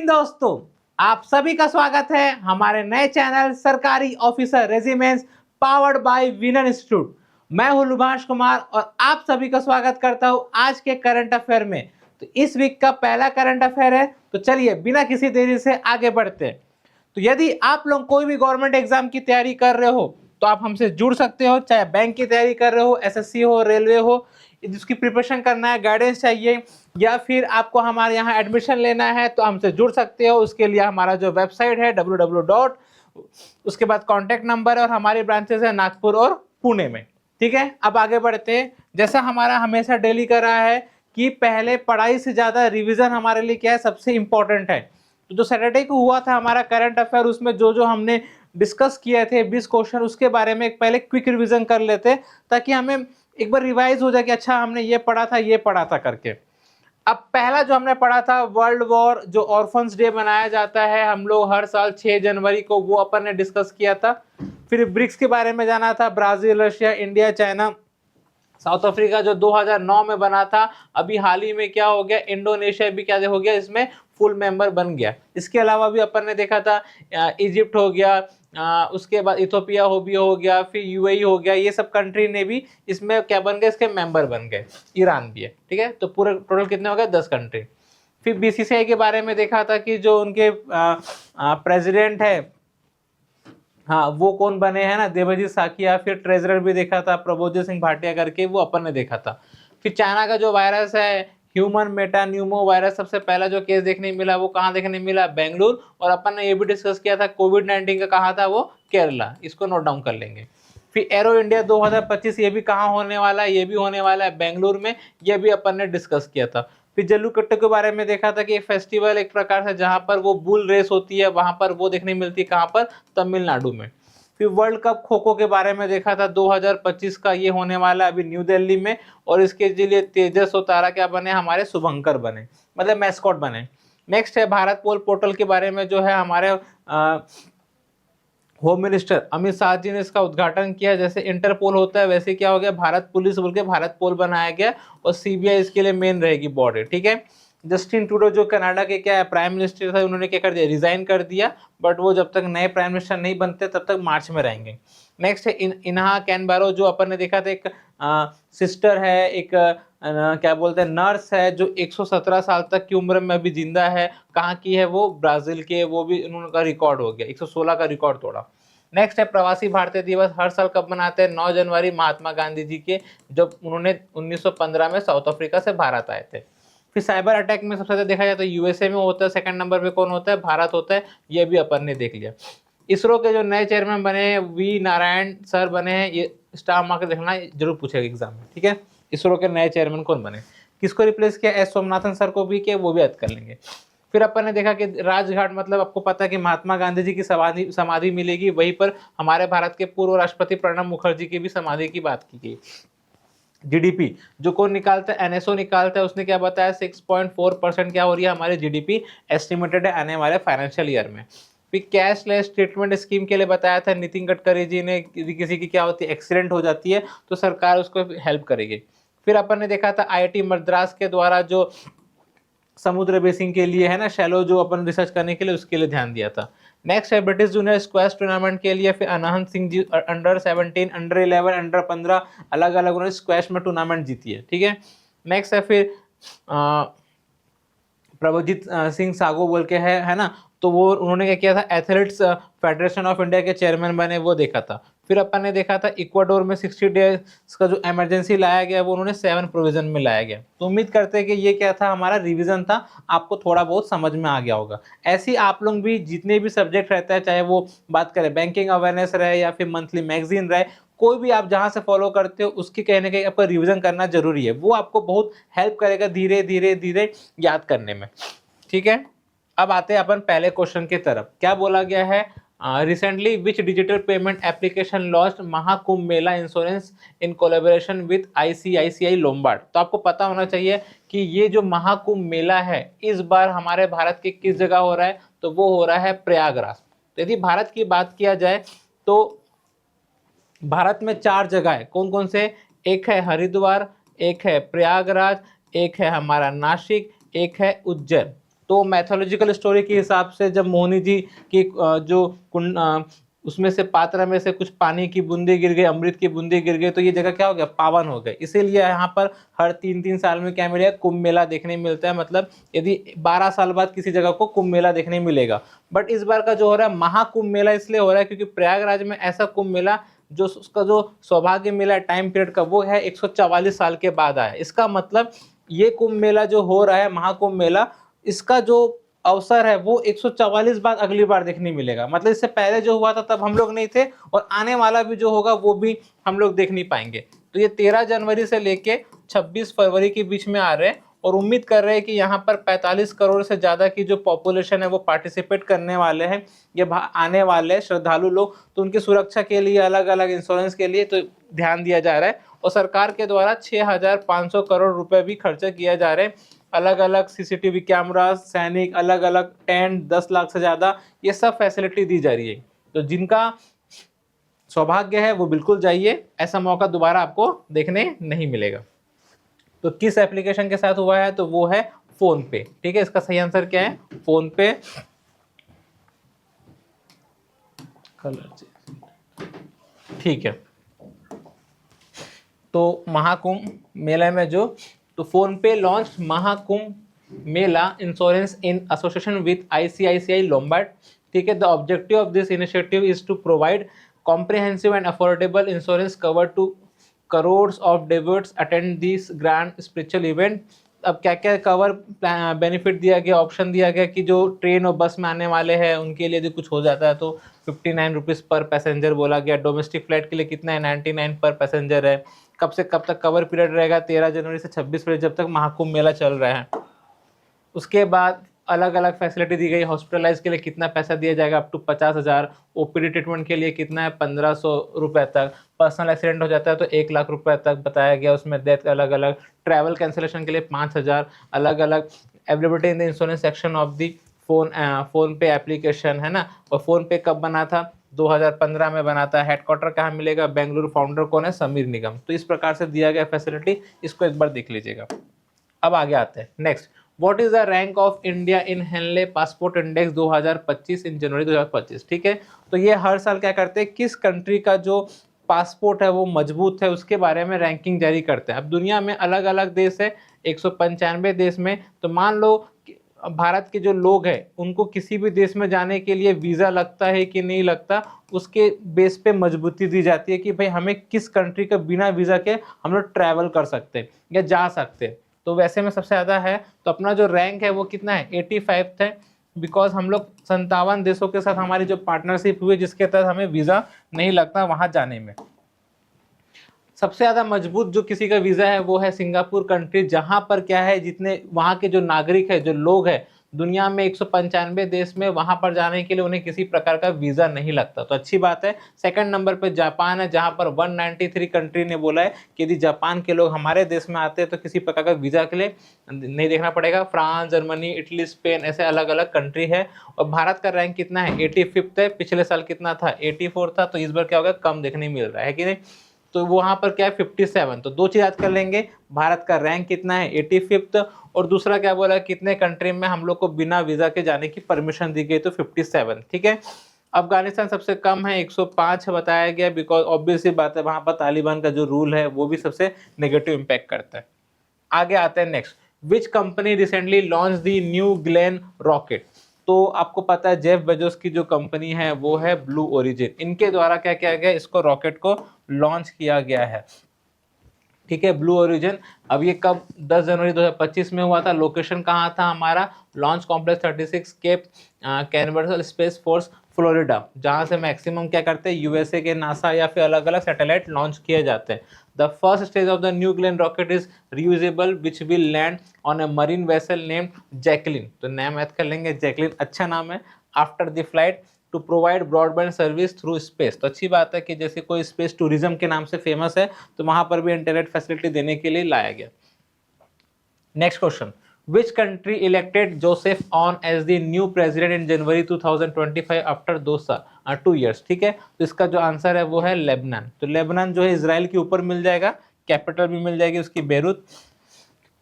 हिंद दोस्तों, आप सभी का स्वागत है हमारे नए चैनल सरकारी officer regiments powered by winner institute. मैं हूं लुभाष कुमार और आप सभी का स्वागत करता हूं आज के करंट अफेयर में। तो इस वीक का पहला करंट अफेयर है, तो चलिए बिना किसी देरी से आगे बढ़ते हैं। तो यदि आप लोग कोई भी गवर्नमेंट एग्जाम की तैयारी कर रहे हो तो आप हमसे जुड़ सकते हो, चाहे बैंक की तैयारी कर रहे हो, एसएससी हो, रेलवे हो, जिसकी प्रिपरेशन करना है, गाइडेंस चाहिए, या फिर आपको हमारे यहाँ एडमिशन लेना है तो हमसे जुड़ सकते हो। उसके लिए हमारा जो वेबसाइट है www. उसके बाद कॉन्टैक्ट नंबर और हमारी ब्रांचेस है नागपुर और पुणे में। ठीक है, अब आगे बढ़ते हैं। जैसा हमारा हमेशा डेली कर रहा है कि पहले पढ़ाई से ज्यादा रिवीजन हमारे लिए क्या है, सबसे इंपॉर्टेंट है। तो जो सैटरडे को हुआ था हमारा करंट अफेयर, उसमें जो जो हमने डिस्कस किए थे 20 क्वेश्चन, उसके बारे में एक पहले क्विक रिवीजन कर लेते ताकि हमें एक बार रिवाइज हो जाए कि अच्छा हमने ये पढ़ा था, ये पढ़ा था करके। अब पहला जो हमने पढ़ा था वर्ल्ड वॉर, जो ऑर्फन्स डे मनाया जाता है हम लोग हर साल 6 जनवरी को, वो अपन ने डिस्कस किया था। फिर ब्रिक्स के बारे में जाना था, Brazil, Russia, India, China, south Africa जो 2009 में बना था। अभी हाल ही में क्या हो गया, इंडोनेशिया भी क्या हो गया, इसमें फुल मेंबर बन गया। इसके अलावा भी अपन ने देखा था इजिप्ट हो गया, उसके बाद इथोपिया हो गया, फिर यूएई हो गया, ये सब कंट्री ने भी इसमें क्या बन गए, इसके मेंबर बन गए। ईरान भी है। ठीक है, तो पूरे टोटल कितने हो गए, 10 कंट्री। फिर बीसीसीआई के बारे में देखा था कि जो उनके प्रेसिडेंट है, हाँ वो कौन बने हैं ना, देवजीत साकिया। फिर ट्रेजरर भी देखा था प्रभोजीत सिंह भाटिया करके, वो अपन ने देखा था। फिर चाइना का जो वायरस है ह्यूमन मेटान्यूमो वायरस, सबसे पहला जो केस देखने मिला वो कहाँ देखने मिला, बेंगलुरु। और अपन ने ये भी डिस्कस किया था कोविड-19 का कहा था, वो केरला। इसको नोट डाउन कर लेंगे। फिर एरो इंडिया 2025, ये भी कहाँ होने वाला है, ये भी होने वाला है बेंगलुरु में, ये भी अपन ने डिस्कस किया था। फिर जल्लीकट्टू के बारे में देखा था कि एक फेस्टिवल एक प्रकार से जहां पर वो बुल रेस होती है, वहां पर वो देखने मिलती है, कहां पर, तमिलनाडु में। फिर वर्ल्ड कप खो खो के बारे में देखा था 2025 का, ये होने वाला अभी न्यू दिल्ली में। और इसके लिए तेजस और तारा क्या बने, हमारे शुभंकर बने, मतलब मैस्कॉट बने। नेक्स्ट है भारत पोल पोर्टल के बारे में, जो है हमारे होम मिनिस्टर अमित शाह जी ने इसका उद्घाटन किया। जैसे इंटरपोल होता है वैसे क्या हो गया, भारत पुलिस बोल के भारत पोल बनाया गया, और सीबीआई इसके लिए मेन रहेगी बॉडी। ठीक है, जस्टिन ट्रूडो जो कनाडा के क्या है प्राइम मिनिस्टर था, उन्होंने क्या कर दिया, रिजाइन कर दिया, बट वो जब तक नए प्राइम मिनिस्टर नहीं बनते तब तक मार्च में रहेंगे। नेक्स्ट है इन्हा कैनबेरो, जो अपन ने देखा था, एक सिस्टर है, एक क्या बोलते हैं, नर्स है, जो 117 साल तक की उम्र में अभी जिंदा है। कहाँ की है वो, ब्राजील के, वो भी उनका रिकॉर्ड हो गया, 116 का रिकॉर्ड तोड़ा। नेक्स्ट है प्रवासी भारतीय दिवस, हर साल कब मनाते हैं, 9 जनवरी, महात्मा गांधी जी के, जब उन्होंने 1915 में साउथ अफ्रीका से भारत आए थे। फिर साइबर अटैक में सबसे ज्यादा देखा जाए तो यूएसए में होता है, सेकंड नंबर पे कौन होता है, भारत होता है, ये भी अपन ने देख लिया। इसरो के जो नए चेयरमैन बने हैं वी नारायण सर बने हैं, ये स्टार मार्क देखना जरूर पूछेगा एग्जाम में। ठीक है, इसरो के नए चेयरमैन कौन बने, किसको रिप्लेस किया, एस सोमनाथन सर को भी किया, वो भी याद कर लेंगे। फिर अपन ने देखा कि राजघाट, मतलब आपको पता है कि महात्मा गांधी जी की समाधि मिलेगी, वहीं पर हमारे भारत के पूर्व राष्ट्रपति प्रणब मुखर्जी की भी समाधि की बात की गई। जीडीपी जो कौन निकालता है, एनएसओ निकालता है, उसने क्या बताया 6.4% क्या हो रही है हमारी जीडीपी एस्टिमेटेड है आने वाले फाइनेंशियल ईयर में। फिर कैशलेस ट्रीटमेंट स्कीम के लिए बताया था नितिन गडकरी जी ने, किसी की क्या होती है, एक्सीडेंट हो जाती है तो सरकार उसको हेल्प करेगी। फिर अपन ने देखा था आईआईटी मद्रास के द्वारा जो समुद्र बेसिन के लिए है ना, शैलो, जो अपन रिसर्च करने के लिए, उसके लिए ध्यान दिया था। नेक्स्ट है ब्रिटिश जूनियर स्क्वैश टूर्नामेंट के लिए, फिर अनहंत Singh ji under 17, under 11, under 15 अलग अलग उन्होंने स्क्वैश में टूर्नामेंट जीती है। ठीक है, नेक्स्ट है फिर प्रभुजीत सिंह सागो बोल के है ना, तो वो उन्होंने क्या किया था, एथलेटिक्स फेडरेशन ऑफ इंडिया के चेयरमैन बने, वो देखा था। फिर अपन ने देखा था इक्वाडोर में 60 डेज का जो इमरजेंसी लाया गया, वो उन्होंने 7 प्रोविजन में लाया गया। तो उम्मीद करते हैं कि ये क्या था, हमारा रिवीजन था, आपको थोड़ा बहुत समझ में आ गया होगा। ऐसे ही आप लोग भी जितने भी सब्जेक्ट रहता है, चाहे वो बात करें बैंकिंग अवेयरनेस रहे या फिर मंथली मैगजीन रहे, कोई भी आप जहां से फॉलो करते हो उसकी कहीं ना कहीं आपका रिवीजन करना जरूरी है, वो आपको बहुत हेल्प करेगा धीरे धीरे धीरे याद करने में। ठीक है, अब आते हैं अपन पहले क्वेश्चन की तरफ। क्या बोला गया है, recently which digital payment application launched Mahakumbh Mela insurance in collaboration with ICICI Lombard. तो आपको पता होना चाहिए कि ये जो महाकुंभ मेला है इस बार हमारे भारत के किस जगह हो रहा है, तो वो हो रहा है प्रयागराज। तो यदि भारत की बात किया जाए तो भारत में 4 जगह है, कौन कौन से, एक है हरिद्वार, एक है प्रयागराज, एक है हमारा नासिक, एक है उज्जैन। तो मैथोलॉजिकल स्टोरी के हिसाब से जब मोहिनी जी की उसमें से पात्रा में से कुछ पानी की बूंदे गिर गई, अमृत की बूंदे गिर गई, तो ये जगह क्या हो गया, पावन हो गए। इसीलिए यहाँ पर हर 3-3 साल में क्या मिलेगा, कुंभ मेला देखने मिलता है। मतलब यदि 12 साल बाद किसी जगह को कुंभ मेला देखने मिलेगा। बट इस बार का जो हो रहा है महाकुंभ मेला इसलिए हो रहा है क्योंकि प्रयागराज में ऐसा कुंभ मेला जो उसका जो सौभाग्य मेला टाइम पीरियड का वो है 144 साल के बाद आया। इसका मतलब ये कुंभ मेला जो हो रहा है महाकुंभ मेला, इसका जो अवसर है वो 144 बाद अगली बार देखने मिलेगा। मतलब इससे पहले जो हुआ था तब हम लोग नहीं थे, और आने वाला भी जो होगा वो भी हम लोग देख नहीं पाएंगे। तो ये 13 जनवरी से लेके 26 फरवरी के बीच में आ रहे हैं, और उम्मीद कर रहे हैं कि यहाँ पर 45 करोड़ से ज़्यादा की जो पॉपुलेशन है वो पार्टिसिपेट करने वाले हैं, ये आने वाले श्रद्धालु लोग। तो उनकी सुरक्षा के लिए अलग अलग इंश्योरेंस के लिए तो ध्यान दिया जा रहा है, और सरकार के द्वारा 6,500 करोड़ रुपए भी खर्चा किया जा रहे हैं। अलग अलग सीसीटीवी कैमरा, सैनिक, अलग अलग टेंट, 10 लाख से ज़्यादा, ये सब फैसिलिटी दी जा रही है। तो जिनका सौभाग्य है वो बिल्कुल जाइए, ऐसा मौका दोबारा आपको देखने नहीं मिलेगा। तो किस एप्लीकेशन के साथ हुआ है, तो वो है फोन पे। ठीक है, इसका सही आंसर क्या है, फोन पे। ठीक है, तो महाकुंभ मेला में जो, तो PhonePe launch Mahakumbh Mela insurance in association with ICICI Lombard. ठीक है, the objective of this initiative is to provide comprehensive and affordable insurance cover to crores of devotees attend this grand spiritual event. अब क्या क्या कवर बेनिफिट दिया गया, option दिया गया कि जो ट्रेन और बस में आने वाले हैं उनके लिए यदि कुछ हो जाता है तो 59 रुपीज़ पर पैसेंजर बोला गया। डोमेस्टिक फ्लाइट के लिए कितना है, 99 पर पैसेंजर है। कब से कब तक कवर पीरियड रहेगा, 13 जनवरी से 26 फरवरी, जब तक महाकुंभ मेला चल रहा है। उसके बाद अलग अलग फैसिलिटी दी गई। हॉस्पिटलाइज के लिए कितना पैसा दिया जाएगा, अप टू 50,000। ओपीडी ट्रीटमेंट के लिए कितना है, 1,500 रुपये तक। पर्सनल एक्सीडेंट हो जाता है तो 1 लाख रुपए तक बताया गया उसमें। डेथ अलग अलग, ट्रैवल कैंसिलेशन के लिए 5,000। अलग अलग availability in the insurance section of the phone पे एप्लीकेशन, है ना। और फोन पे कब बना था, 2015 में बना था। हेडक्वार्टर कहाँ मिलेगा, बेंगलुरु। फाउंडर कौन है, समीर निगम। तो इस प्रकार से दिया गया फैसिलिटी, इसको एक बार देख लीजिएगा। अब आगे आते हैं next. What is the rank of India in Henley passport index 2025 in January 2025। ठीक है, तो ये हर साल क्या करते हैं, किस कंट्री का जो पासपोर्ट है वो मजबूत है उसके बारे में रैंकिंग जारी करते हैं। अब दुनिया में अलग अलग देश है, 195 देश में। तो मान लो भारत के जो लोग हैं उनको किसी भी देश में जाने के लिए वीज़ा लगता है कि नहीं लगता, उसके बेस पे मजबूती दी जाती है कि भाई हमें किस कंट्री का बिना वीज़ा के हम लोग ट्रैवल कर सकते हैं या जा सकते हैं। तो वैसे में सबसे ज़्यादा है, तो अपना जो रैंक है वो कितना है, 85 है। बिकॉज हम लोग 57 देशों के साथ हमारी जो पार्टनरशिप हुई जिसके तहत हमें वीज़ा नहीं लगता वहाँ जाने में। सबसे ज़्यादा मजबूत जो किसी का वीज़ा है वो है सिंगापुर कंट्री, जहाँ पर क्या है, जितने वहाँ के जो नागरिक है, जो लोग हैं दुनिया में 195 देश में, वहाँ पर जाने के लिए उन्हें किसी प्रकार का वीज़ा नहीं लगता, तो अच्छी बात है। सेकंड नंबर पे जापान है, जहाँ पर 193 कंट्री ने बोला है कि यदि जापान के लोग हमारे देश में आते हैं तो किसी प्रकार का वीज़ा के लिए नहीं देखना पड़ेगा। फ्रांस, जर्मनी, इटली, स्पेन, ऐसे अलग अलग कंट्री है। और भारत का रैंक कितना है, 85 है। पिछले साल कितना था, 84 था। तो इस बार क्या होगा, कम देखने मिल रहा है कि नहीं। तो वहाँ पर क्या है, 57। तो दो चीज़ याद कर लेंगे, भारत का रैंक कितना है, 85, और दूसरा क्या बोला, कितने कंट्री में हम लोग को बिना वीज़ा के जाने की परमिशन दी गई, तो 57। ठीक है, अफगानिस्तान सबसे कम है, 105 बताया गया। बिकॉज ऑब्वियसली बात है, वहाँ पर तालिबान का जो रूल है वो भी सबसे नेगेटिव इम्पैक्ट करता है। आगे आते हैं next. Which company recently launch the New Glenn rocket. तो आपको पता है जेफ बेजोस की जो कंपनी है वो है ब्लू ओरिजिन। इनके द्वारा क्या किया गया, इसको रॉकेट को लॉन्च किया गया है। ठीक है, ब्लू ओरिजिन। अब ये कब, 10 जनवरी 2025 में हुआ था। लोकेशन कहाँ था हमारा, launch complex 36 Cape Canaveral space force Florida, जहाँ से मैक्सिमम क्या करते हैं, यूएसए के नासा या फिर अलग अलग सैटेलाइट लॉन्च किए जाते हैं। The first stage of the New Glenn rocket is reusable which will land on a marine vessel named Jacqueline. तो नाम याद कर लेंगे, जैकलिन अच्छा नाम है। After the flight to provide broadband service through space. तो अच्छी बात है कि जैसे कोई स्पेस टूरिज्म के नाम से फेमस है तो वहाँ पर भी इंटरनेट फैसिलिटी देने के लिए लाया गया। Next question, which country elected Joseph Aoun as the new president in January 2025 after 2 years. ठीक है, तो इसका जो आंसर है वो है लेबनान। तो लेबनान जो है इजराइल के ऊपर मिल जाएगा, कैपिटल भी मिल जाएगी उसकी बेरूत।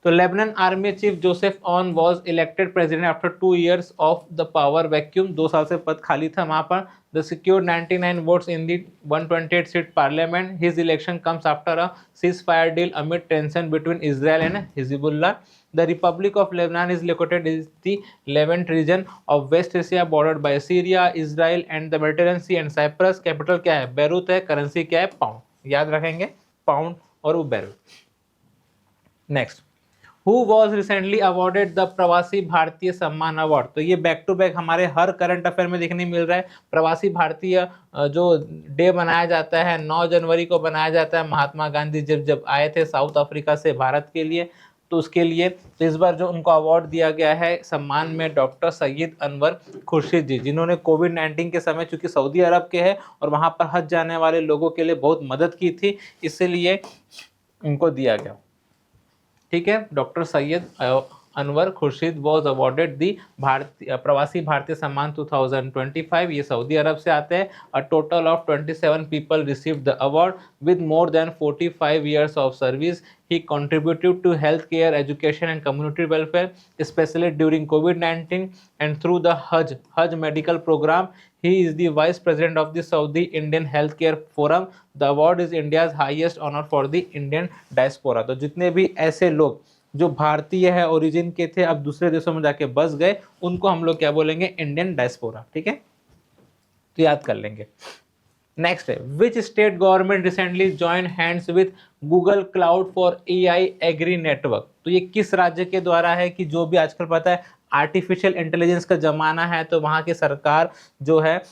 तो Lebanon army chief Joseph on was elected president after 2 years of the power vacuum, 2 साल से पद खाली था वहां पर। The secured 99 votes in the 128 seat parliament. His election comes after a cease fire deal amid tension between Israel and Hezbollah. The Republic of Lebanon is located in the Levant region of West Asia, bordered by Syria, Israel and the Mediterranean Sea and Cyprus. Capital क्या है? Beirut है। Currency क्या है? Pound. याद रखेंगे, pound और वो Beirut. Next, who was recently awarded the प्रवासी भारतीय सम्मान अवार्ड। तो ये बैक टू बैक हमारे हर करंट अफेयर में देखने मिल रहा है। प्रवासी भारतीय जो डे मनाया जाता है 9 जनवरी को मनाया जाता है। महात्मा गांधी जब आए थे साउथ अफ्रीका से भारत के लिए, तो उसके लिए तो इस बार जो उनको अवार्ड दिया गया है सम्मान में डॉक्टर सैयद अनवर खुर्शीद जी, जिन्होंने कोविड-19 के समय, चूंकि सऊदी अरब के हैं और वहां पर हज जाने वाले लोगों के लिए बहुत मदद की थी, इसलिए उनको दिया गया। ठीक है, doctor Syed Anwar Khurshid was awarded the Pravasi Bharatiya सम्मान 2025। ये सऊदी अरब से आते हैं। अ total of 27 people received the award with more than 45 years of service. He contributed to healthcare, education, and community welfare, especially during COVID-19 and through the Hajj medical program. He is the vice president of the Saudi Indian Healthcare Forum. The award is India's highest honor for the Indian diaspora. तो जितने भी ऐसे लोग जो भारतीय है origin के थे, अब दूसरे देशों में जाके बस गए, उनको हम लोग क्या बोलेंगे? Indian diaspora. ठीक है, तो याद कर लेंगे। नेक्स्ट है, which state government recently join hands with Google Cloud for AI agri network. तो ये किस राज्य के द्वारा है कि जो भी आजकल पता है आर्टिफिशियल इंटेलिजेंस का जमाना है, तो वहाँ की सरकार जो है,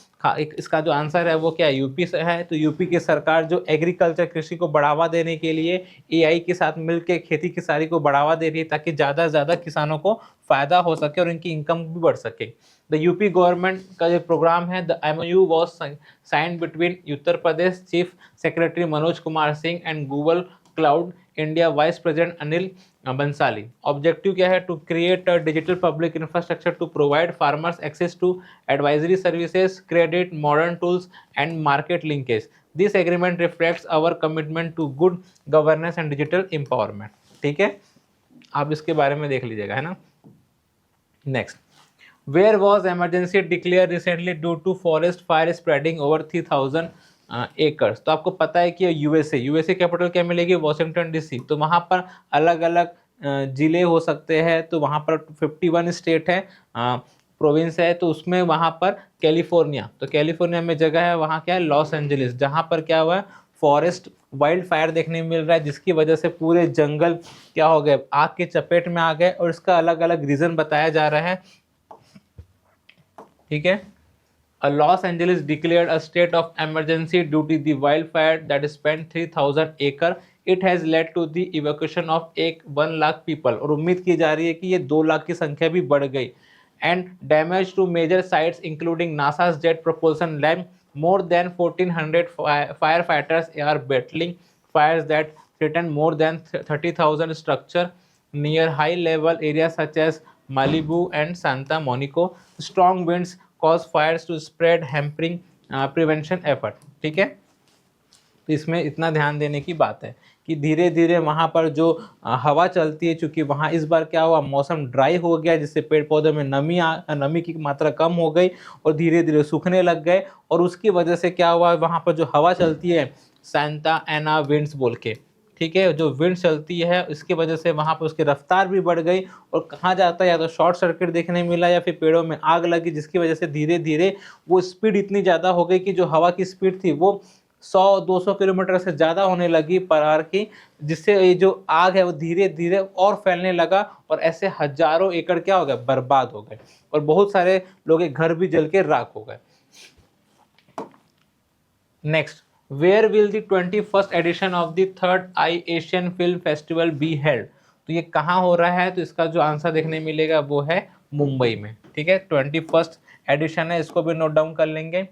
इसका जो आंसर है वो क्या है? यूपी से है। तो यूपी की सरकार जो एग्रीकल्चर कृषि को बढ़ावा देने के लिए AI के साथ मिलकर खेती किसानी को बढ़ावा दे रही है, ताकि ज़्यादा से ज़्यादा किसानों को फायदा हो सके और इनकी इनकम भी बढ़ सके। द यूपी गवर्नमेंट का जो प्रोग्राम है, the MOU was signed between Uttar Pradesh chief secretary Manoj Kumar Singh and Google Cloud India vice president Anil Bansali. Objective क्या है? To create a digital public infrastructure to provide farmers access to advisory services, credit, modern tools and market linkage. This agreement reflects our commitment to good governance and digital empowerment. ठीक है, आप इसके बारे में देख लीजिएगा, है ना। Next, where was emergency declare recently due to forest fire spreading over 3000 acres. तो आपको पता है कि यूएसए कैपिटल क्या मिलेगी? Washington DC। तो वहाँ पर अलग अलग जिले हो सकते हैं। तो वहाँ पर 51 स्टेट है, प्रोविंस है। तो उसमें वहाँ पर कैलिफोर्निया, तो कैलिफोर्निया में जगह है, वहाँ क्या है? लॉस एंजलिस, जहाँ पर क्या हुआ है? फॉरेस्ट वाइल्ड फायर देखने मिल रहा है, जिसकी वजह से पूरे जंगल क्या हो गए? आग के चपेट में आ गए। और इसका अलग अलग रीजन बताया जा रहा है। ठीक है, Los Angeles declared a state of emergency due to the wildfire that spanned 3000 acre. It has led to the evacuation of 1 lakh people और उम्मीद की जा रही है कि ये 2 लाख की संख्या भी बढ़ गई। And damage to major sites including NASA's Jet Propulsion Lab. More than 1400 firefighters are battling fires that threaten more than 30,000 structure near high level areas such as Malibu and Santa Monica. Strong winds cause fires to spread, hampering prevention effort. ठीक है, तो इसमें इतना ध्यान देने की बात है कि धीरे धीरे वहाँ पर जो हवा चलती है, चूंकि वहाँ इस बार क्या हुआ? मौसम ड्राई हो गया, जिससे पेड़ पौधों में नमी की मात्रा कम हो गई और धीरे धीरे सूखने लग गए। और उसकी वजह से क्या हुआ? वहाँ पर जो हवा चलती है सैंता एना विंड्स बोल के, ठीक है, जो विंड चलती है इसकी वजह से वहाँ पर उसकी रफ्तार भी बढ़ गई। और कहाँ जाता है? या तो शॉर्ट सर्किट देखने मिला या फिर पेड़ों में आग लगी, जिसकी वजह से धीरे धीरे वो स्पीड इतनी ज़्यादा हो गई कि जो हवा की स्पीड थी वो 100-200 किलोमीटर से ज़्यादा होने लगी पर आवर की, जिससे ये जो आग है वो धीरे धीरे और फैलने लगा। और ऐसे हजारों एकड़ क्या हो गए? बर्बाद हो गए। और बहुत सारे लोगों के घर भी जल के राख हो गए। Next, Where will the 21st edition of the Third Eye Asian Film Festival be held? तो ये कहाँ हो रहा है? तो इसका जो आंसर देखने मिलेगा वो है मुंबई में। ठीक है, 21st एडिशन है, इसको भी नोट डाउन कर लेंगे।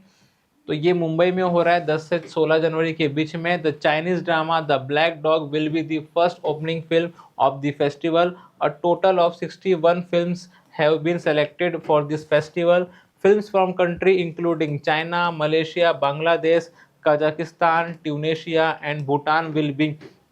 तो ये मुंबई में हो रहा है 10 से 16 जनवरी के बीच में। The Chinese drama The Black Dog will be the first opening film of the festival. A total of 61 films have been selected for this festival. Films from country including China, Malaysia, Bangladesh, Kazakhstan, Tunisia and Bhutan will be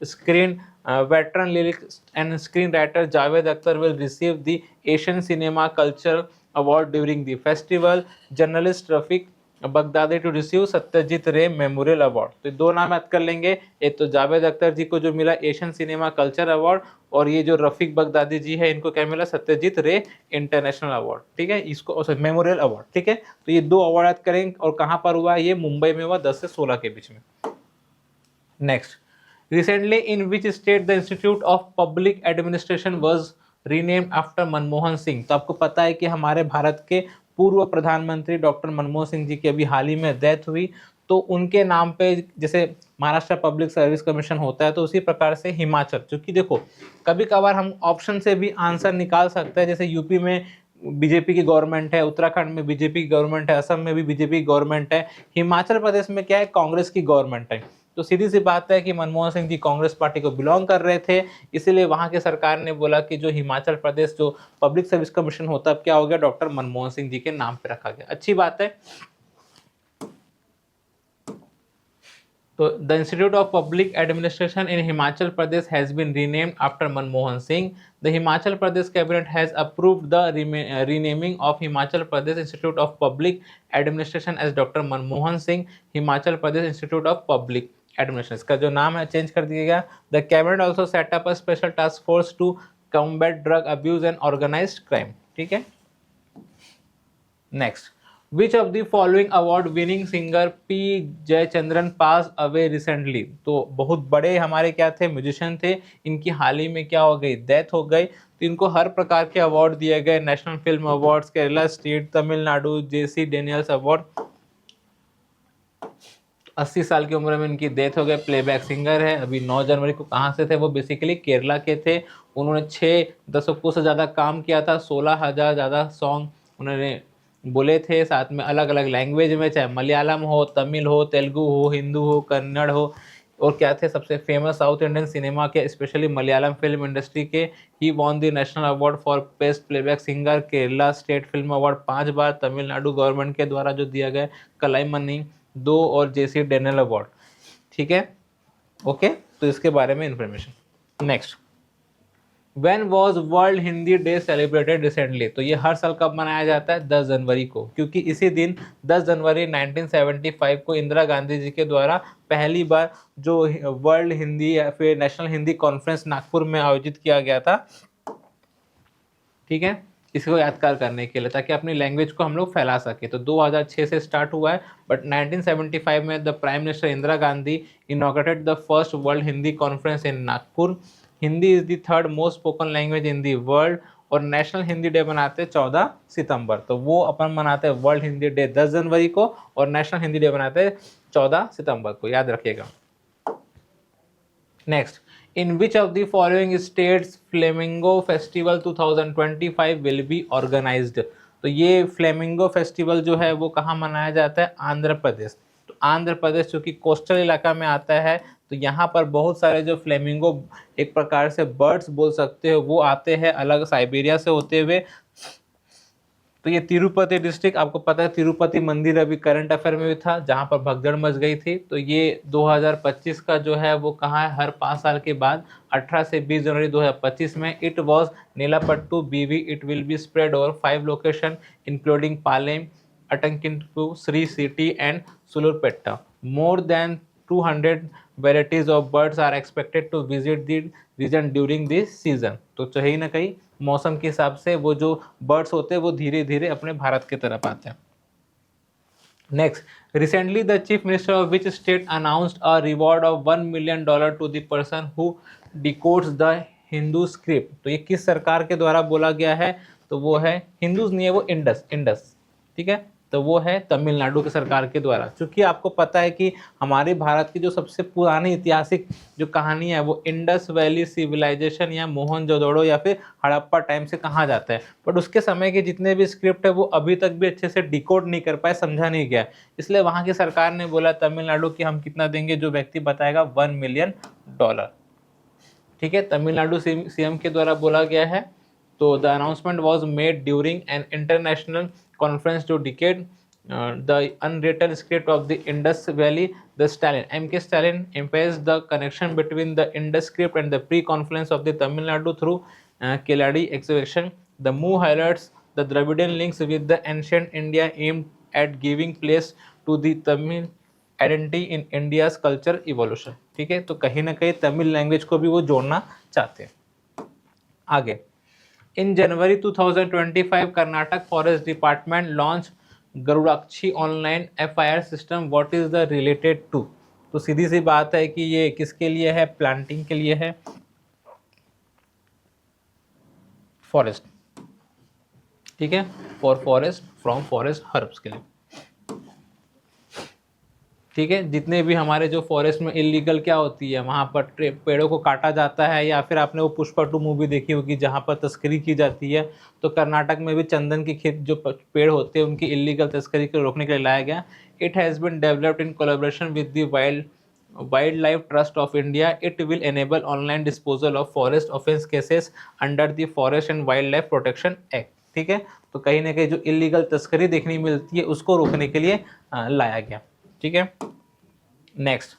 screened veteran lyricist and screenwriter Javed Akhtar will receive the Asian Cinema Culture Award during the festival. Journalist Rafiq Baghdadi to receive Satyajit Ray memorial award. तो दो नाम याद कर लेंगे, एक तो जावेद अख्तर जी को जो मिला एशियन सिनेमा कल्चर अवार्ड, और ये जो रफीक बगदादी जी है इनको क्या मिला, सत्यजीत रे इंटरनेशनल अवार्ड। ठीक है, इसको मेमोरियल अवार्ड। ठीक है, तो ये दो अवार्ड याद करेंगे। और कहाँ पर हुआ, ये मुंबई में हुआ 10 से 16 के बीच में। Next, recently in which state the institute of public administration was renamed after Manmohan Singh. तो आपको पता है कि हमारे भारत के पूर्व प्रधानमंत्री डॉक्टर मनमोहन सिंह जी की अभी हाल ही में डेथ हुई, तो उनके नाम पे जैसे महाराष्ट्र पब्लिक सर्विस कमीशन होता है, तो उसी प्रकार से हिमाचल, क्योंकि देखो कभी कभार हम ऑप्शन से भी आंसर निकाल सकते हैं। जैसे यूपी में बीजेपी की गवर्नमेंट है, उत्तराखंड में बीजेपी की गवर्नमेंट है, असम में भी बीजेपी की गवर्नमेंट है, हिमाचल प्रदेश में क्या है, कांग्रेस की गवर्नमेंट है। तो सीधी सी बात है कि मनमोहन सिंह जी कांग्रेस पार्टी को बिलोंग कर रहे थे, इसीलिए वहां की सरकार ने बोला कि जो हिमाचल प्रदेश जो पब्लिक सर्विस कमीशन होता है, अब क्या हो गया, डॉक्टर मनमोहन सिंह जी के नाम पे रखा गया। अच्छी बात है। तो the institute of public administration in Himachal Pradesh has been renamed after Manmohan Singh. The Himachal Pradesh cabinet has approved the renaming of Himachal Pradesh institute of public administration as doctor Manmohan Singh Himachal Pradesh institute of public administration. इसका जो नाम है चेंज कर दिया गया। The cabinet also set up a special task force to combat drug abuse and organised crime. ठीक है, next, which of the following award winning singer P Jayachandran pass away recently. तो बहुत बड़े हमारे क्या थे, म्यूजिशियन थे, इनकी हाल ही में क्या हो गई, डेथ हो गई। तो इनको हर प्रकार के अवार्ड दिए गए, national film awards, Kerala state, Tamil Nadu J C Daniels award. 80 साल की उम्र में इनकी डेथ हो गई। प्लेबैक सिंगर है। अभी 9 जनवरी को कहाँ से थे, वो बेसिकली केरला के थे। उन्होंने 6 दशकों से ज़्यादा काम किया था, 16,000 ज़्यादा सॉन्ग उन्होंने बोले थे, साथ में अलग अलग लैंग्वेज में, चाहे मलयालम हो, तमिल हो, तेलुगु हो, हिंदू हो, कन्नड़ हो, और क्या थे सबसे फेमस साउथ इंडियन सिनेमा के, स्पेशली मलयालम फिल्म इंडस्ट्री के। He won the national award for best playback singer, Kerala state film award 5 बार, तमिलनाडु गवर्नमेंट के द्वारा जो दिया गया कलाईमनी 2, और जेसी डेनियल अवार्ड। ठीक है, ओके, तो इसके बारे में information. Next, When was world Hindi day celebrated recently. तो ये हर साल कब मनाया जाता है, 10 जनवरी को, क्योंकि इसी दिन 10 जनवरी 1975 को इंदिरा गांधी जी के द्वारा पहली बार जो वर्ल्ड हिंदी या फिर नेशनल हिंदी कॉन्फ्रेंस नागपुर में आयोजित किया गया था। ठीक है, इसको यादगार करने के लिए, ताकि अपनी लैंग्वेज को हम लोग फैला सके। तो 2006 से स्टार्ट हुआ है, बट 1975 में the prime minister Indira Gandhi inaugurated the first world Hindi conference in Nagpur. Hindi is the third most spoken language in the world, और नेशनल हिंदी डे मनाते हैं 14 सितंबर। तो वो अपन मनाते हैं वर्ल्ड हिंदी डे 10 जनवरी को, और नेशनल हिंदी डे मनाते हैं 14 सितंबर को, याद रखिएगा। Next, in which of the following states flamingo festival 2025 will be organised. तो ये फ्लेमिंगो फेस्टिवल जो है वो कहाँ मनाया जाता है, आंध्र प्रदेश। तो आंध्र प्रदेश चूँकि कोस्टल इलाका में आता है, तो यहाँ पर बहुत सारे जो फ्लेमिंगो एक प्रकार से बर्ड्स बोल सकते हो, वो आते हैं अलग साइबेरिया से होते हुए। तो ये तिरुपति डिस्ट्रिक्ट, आपको पता है तिरुपति मंदिर अभी करंट अफेयर में भी था, जहाँ पर भगदड़ मच गई थी। तो ये 2025 का जो है वो कहाँ है, हर 5 साल के बाद 18 से 20 जनवरी 2025 में। It was Nelapattu B V. It will be spread over 5 location including Palem, Atakanitippa, Sri City and Sullurpeta. More than 200 varieties of birds are expected to visit the region during this season। तो कहीं ना कहीं मौसम के हिसाब से वो जो बर्ड्स होते हैं वो धीरे धीरे अपने भारत की तरफ आते हैं। Next, recently the chief minister of which state announced a reward of $1 million to the person who decodes the Hindu script. तो ये किस सरकार के द्वारा बोला गया है, तो वो है हिंदूज नहीं है, वो इंडस। ठीक है, तो वो है तमिलनाडु की सरकार के द्वारा। क्योंकि आपको पता है कि हमारे भारत की जो सबसे पुरानी ऐतिहासिक जो कहानी है वो इंडस वैली सिविलाइजेशन या मोहनजोदड़ो या फिर हड़प्पा टाइम से कहा जाता है, बट उसके समय के जितने भी स्क्रिप्ट है वो अभी तक भी अच्छे से डिकोड नहीं कर पाए, समझा नहीं गया। इसलिए वहाँ की सरकार ने बोला तमिलनाडु की हम कितना देंगे, जो व्यक्ति बताएगा $1 million। ठीक है, तमिलनाडु सीएम के द्वारा बोला गया है। तो the announcement was made during an international conference to decode the unwritten script of the Indus Valley, the Stalin, M.K. Stalin emphasized the connection between the Indus script and the pre-confluence of the Tamil Nadu through Keladi excavation. The move highlights the Dravidian links with the ancient India aimed at giving place to the Tamil identity in India's culture evolution. ठीक है, तो कहीं ना कहीं Tamil language को भी वो जोड़ना चाहते हैं। आगे, in January 2025 Karnataka forest department launch Garudakshi online FIR system. What is the related to? तो सीधी सी बात है कि ये किसके लिए है? प्लांटिंग के लिए है, फॉरेस्ट। ठीक है, for forest, from forest herbs के लिए। ठीक है, जितने भी हमारे जो फॉरेस्ट में इलीगल क्या होती है, वहाँ पर पेड़ों को काटा जाता है, या फिर आपने वो पुष्पा 2 मूवी देखी होगी जहाँ पर तस्करी की जाती है, तो कर्नाटक में भी चंदन की खेत जो पेड़ होते हैं उनकी इलीगल तस्करी को रोकने के लिए लाया गया। It has been developed in collaboration with the wild life trust of India. It will enable online disposal of forest offence cases under the forest and wild life protection act. ठीक है, तो कहीं ना कहीं जो इलीगल तस्करी देखने मिलती है उसको रोकने के लिए लाया गया। ठीक है, next,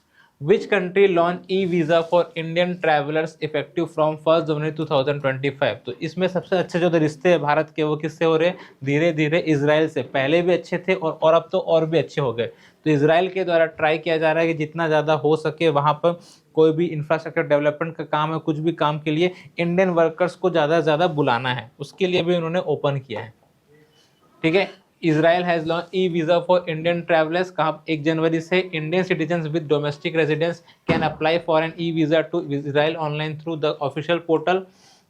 which country launch e visa for Indian travellers effective from 1 January 2025। तो इसमें सबसे अच्छे जो रिश्ते हैं भारत के वो किससे हो रहे हैं? धीरे धीरे इजराइल से। पहले भी अच्छे थे और अब तो और भी अच्छे हो गए। तो इजराइल के द्वारा ट्राई किया जा रहा है कि जितना ज़्यादा हो सके वहाँ पर कोई भी इंफ्रास्ट्रक्चर डेवलपमेंट का काम है, कुछ भी काम के लिए इंडियन वर्कर्स को ज़्यादा से ज़्यादा बुलाना है, उसके लिए भी उन्होंने ओपन किया है। ठीक है, Israel has launched e-visa for Indian travelers। कहाँ 1 जनवरी से Indian citizens with domestic residence can apply for an e-visa to Israel online through the official portal।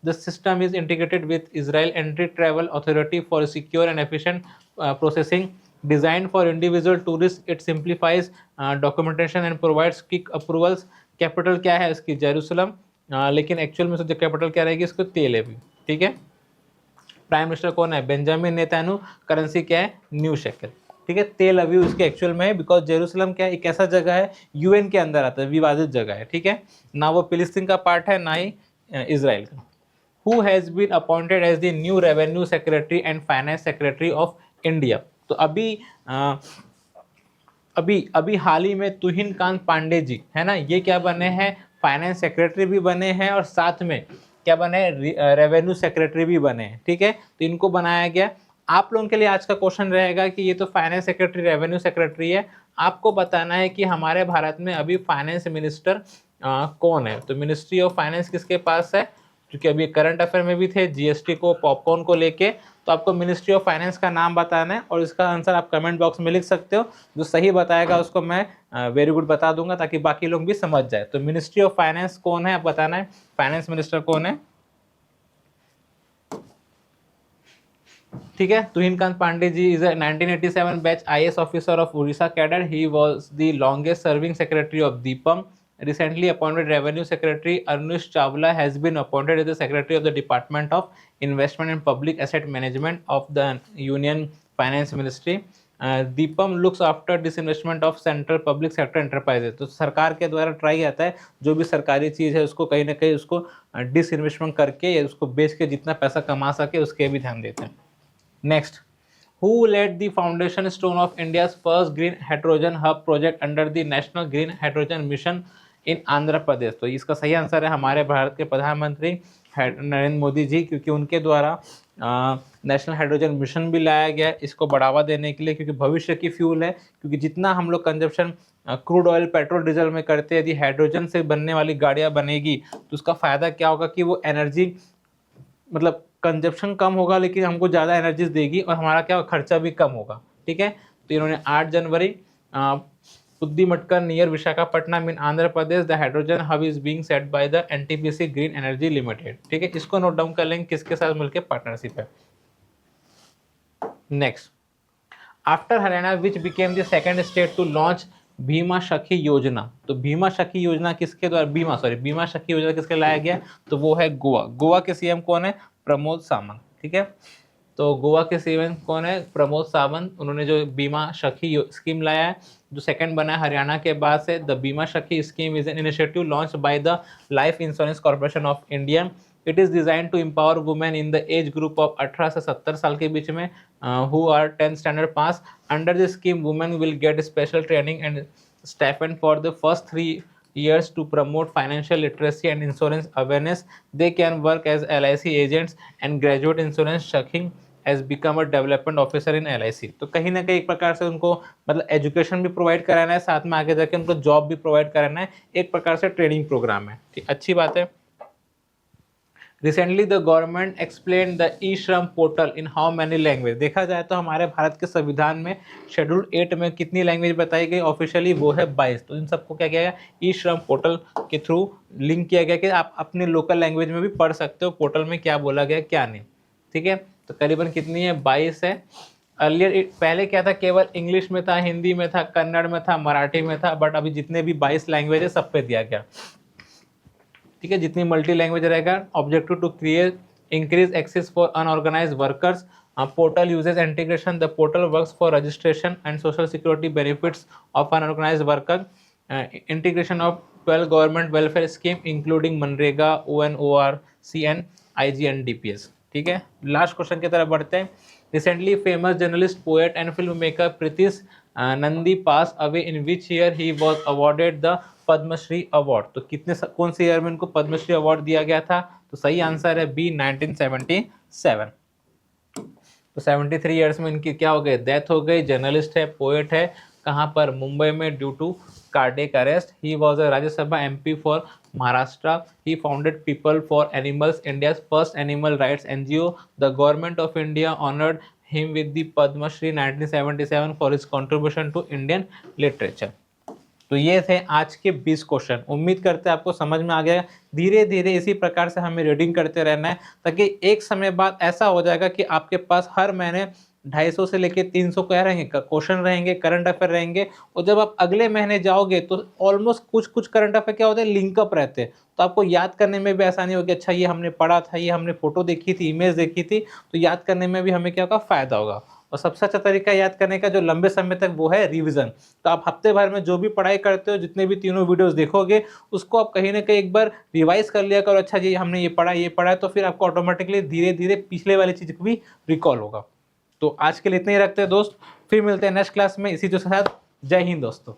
The system is integrated with Israel Entry Travel Authority for secure and efficient processing। Designed for individual tourists, it simplifies documentation and provides quick approvals। Capital क्या है इसकी? Jerusalem, लेकिन actual में जो capital क्या रहेगी इसको? तेल अवीव। ठीक है, प्राइम मिनिस्टर कौन है? Benjamin Netanyahu. करेंसी क्या है? New shackle. ठीक है, तेल अवीव उसके एक्चुअल में है, बिकॉज जेरूसलम क्या है? एक ऐसा जगह है UN के अंदर आता है, विवादित जगह है। ठीक है, ना वो फिलिस्तीन का पार्ट है ना ही इजराइल का। Who has been appointed as the new revenue secretary and finance secretary of India. तो अभी हाल ही में तुहिनकांत पांडे जी है ना, ये क्या बने हैं? फाइनेंस सेक्रेटरी भी बने हैं और साथ में क्या बने? रेवेन्यू सेक्रेटरी भी बने हैं। ठीक है, तो इनको बनाया गया। आप लोगों के लिए आज का क्वेश्चन रहेगा कि ये तो फाइनेंस सेक्रेटरी, रेवेन्यू सेक्रेटरी है, आपको बताना है कि हमारे भारत में अभी फाइनेंस मिनिस्टर कौन है। तो मिनिस्ट्री ऑफ फाइनेंस किसके पास है? क्योंकि अभी करंट अफेयर में भी थे GST को, पॉपकॉर्न को लेके, तो आपको मिनिस्ट्री ऑफ फाइनेंस का नाम बताना है और इसका आंसर आप कमेंट बॉक्स में लिख सकते हो। जो सही बताएगा उसको मैं वेरी गुड बता दूंगा ताकि बाकी लोग भी समझ जाए। तो मिनिस्ट्री ऑफ फाइनेंस कौन है आप बताना है, फाइनेंस मिनिस्टर कौन है। ठीक है, Tuhin Kanta Pandey ji is a 1987 batch IAS officer of Orissa cadre. He was the longest serving secretary of DIPAM. Recently appointed Revenue Secretary Anush Chawla has been appointed as the Secretary of the Department of Investment and Public Asset Management of the Union Finance Ministry। Deepam looks after disinvestment of central public sector enterprises. तो सरकार के द्वारा try आता है जो भी सरकारी चीज़ है उसको कहीं ना कहीं उसको डिसइन्वेस्टमेंट करके या उसको बेच के जितना पैसा कमा सके उसके भी ध्यान देते हैं। Next, who laid the foundation stone of India's first green hydrogen hub project under the National Green Hydrogen Mission in Andhra Pradesh. तो इसका सही आंसर है हमारे भारत के प्रधानमंत्री नरेंद्र मोदी जी, क्योंकि उनके द्वारा नेशनल हाइड्रोजन मिशन भी लाया गया इसको बढ़ावा देने के लिए, क्योंकि भविष्य की फ्यूल है। क्योंकि जितना हम लोग consumption crude oil, petrol, diesel में करते हैं, यदि हाइड्रोजन से बनने वाली गाड़ियाँ बनेगी तो उसका फ़ायदा क्या होगा कि वो एनर्जी मतलब कंजप्शन कम होगा लेकिन हमको ज़्यादा एनर्जीज देगी और हमारा क्या खर्चा भी कम होगा। ठीक है, तो इन्होंने 8 जनवरी Pudimadaka near Visakhapatnam in Andhra Pradesh the hydrogen hub is being set by the NTPC green energy limited. ठीक है, इसको नोट डाउन कर लेंगे किसके साथ मिलकर पार्टनरशिप है। Next, after Haryana which became the second state to launch Bima Sakhi Yojana. तो भीमा सखी योजना किसके द्वारा भीमा सखी योजना किसके लाया गया? तो वो है गोवा। गोवा के CM कौन है? प्रमोद सावंत। ठीक है, तो गोवा के CM कौन है? प्रमोद सावंत। उन्होंने जो बीमा सखी स्कीम लाया है जो सेकंड बना है हरियाणा के बाद से। The Bima Sakhi scheme is an initiative launch by the Life Insurance Corporation of India. It is design to empower women in the age group of 18 से 70 साल के बीच में who are 10th standard pass. Under this scheme women will get special training and stipend for the first 3 years to promote financial literacy and insurance awareness. They can work as LIC agents and graduate insurance checking as become a development officer in LIC। तो कहीं ना कहीं एक प्रकार से उनको मतलब education भी प्रोवाइड कराना है, साथ में आगे जाके उनको जॉब भी प्रोवाइड कराना है, एक प्रकार से ट्रेनिंग प्रोग्राम है। ठीक, अच्छी बात है। Recently the government explain the e Shram portal in how many language. देखा जाए तो हमारे भारत के संविधान में शेड्यूल 8 में कितनी लैंग्वेज बताई गई ऑफिशियली, वो है 22। तो इन सबको क्या किया गया, ई श्रम पोर्टल के थ्रू लिंक किया गया कि आप अपने लोकल लैंग्वेज में भी पढ़ सकते हो पोर्टल में क्या बोला गया क्या नहीं। ठीक है, तो करीबन कितनी है, 22 है। अर्लियर पहले क्या था, केवल इंग्लिश में था, हिंदी में था, कन्नड़ में था, मराठी में था, बट अभी जितने भी 22 लैंग्वेज है सब पे दिया गया। ठीक है, जितनी मल्टी लैंग्वेज रहेगा। Objective to create increase access for unorganised workers. Portal uses integration. The portal works for registration and social security benefits of unorganised worker. Integration of 12 government welfare scheme including MNREGA, ONORC and IGNDPS। ठीक है, last question की तरफ बढ़ते हैं। Recently famous journalist, poet and film maker Pritish Nandy pass away in which year he was awarded the Padma Shri award. तो कौन से year में इनको पद्मश्री अवार्ड दिया गया था? तो सही आंसर है बी, 1977। तो 73 ईयर्स में इनकी क्या हो गई, डेथ हो गई। जर्नलिस्ट है, पोएट है, कहाँ पर, मुंबई में, due to cardiac arrest. He was a Rajya Sabha MP for Maharashtra. He founded People for Animals, India first animal rights NGO। The government of India honoured him with the Padma Shri 1977 for his contribution to Indian literature. तो ये थे आज के 20 question. उम्मीद करते हैं आपको समझ में आ गया। धीरे धीरे इसी प्रकार से हमें रीडिंग करते रहना है, ताकि एक समय बाद ऐसा हो जाएगा कि आपके पास हर महीने 250 से लेके 300 क्या रहेंगे, क्वेश्चन रहेंगे, करंट अफेयर रहेंगे। और जब आप अगले महीने जाओगे तो ऑलमोस्ट कुछ करंट अफेयर क्या होते हैं, लिंकअप रहते हैं, तो आपको याद करने में भी आसानी होगी। अच्छा, ये हमने पढ़ा था, ये हमने फोटो देखी थी, इमेज देखी थी, तो याद करने में भी हमें क्या होगा, फायदा होगा। और सबसे अच्छा तरीका याद करने का जो लंबे समय तक, वो है रिवीजन। तो आप हफ्ते भर में जो भी पढ़ाई करते हो, जितने भी तीनों वीडियोस देखोगे, उसको आप कहीं ना कहीं एक बार रिवाइज कर लिया करो। अच्छा जी, हमने ये पढ़ा है, तो फिर आपको ऑटोमेटिकली धीरे धीरे पिछले वाली चीज को भी रिकॉल होगा। तो आज के लिए इतना ही रखते हैं दोस्त, फिर मिलते हैं नेक्स्ट क्लास में इसी के साथ। जय हिंद दोस्तों।